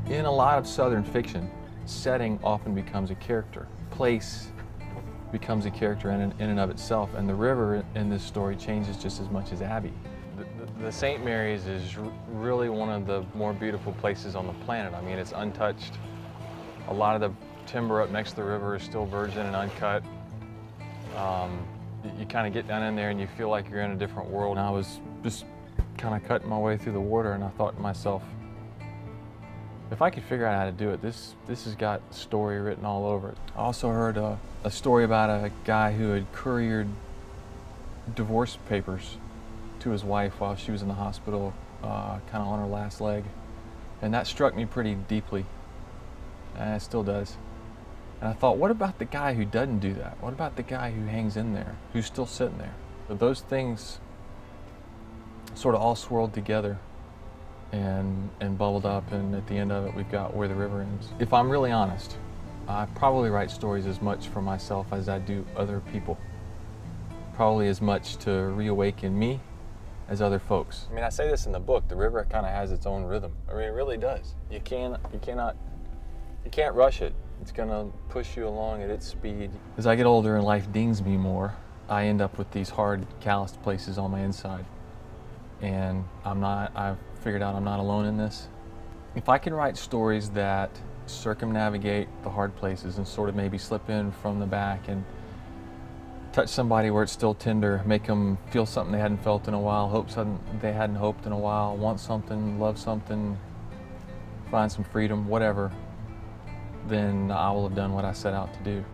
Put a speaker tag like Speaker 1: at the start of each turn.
Speaker 1: In a lot of Southern fiction, setting often becomes a character. Place becomes a character in and of itself, and the river in this story changes just as much as Abby. The St. Mary's is really one of the more beautiful places on the planet. I mean, it's untouched. A lot of the timber up next to the river is still virgin and uncut. You kind of get down in there and you feel like you're in a different world. And I was just kind of cutting my way through the water, and I thought to myself, if I could figure out how to do it, this has got story written all over it. I also heard a story about a guy who had couriered divorce papers to his wife while she was in the hospital, kind of on her last leg. And that struck me pretty deeply, and it still does. And I thought, what about the guy who doesn't do that? What about the guy who hangs in there, who's still sitting there? So those things sort of all swirled together and bubbled up, and at the end of it, we've got Where the River Ends. If I'm really honest, I probably write stories as much for myself as I do other people. Probably as much to reawaken me as other folks. I mean, I say this in the book, the river kind of has its own rhythm. I mean, it really does. You can't rush it. It's gonna push you along at its speed. As I get older and life dings me more, I end up with these hard, calloused places on my inside. And I've figured out I'm not alone in this. If I can write stories that circumnavigate the hard places and sort of maybe slip in from the back and touch somebody where it's still tender, make them feel something they hadn't felt in a while, hope something they hadn't hoped in a while, want something, love something, find some freedom, whatever, then I will have done what I set out to do.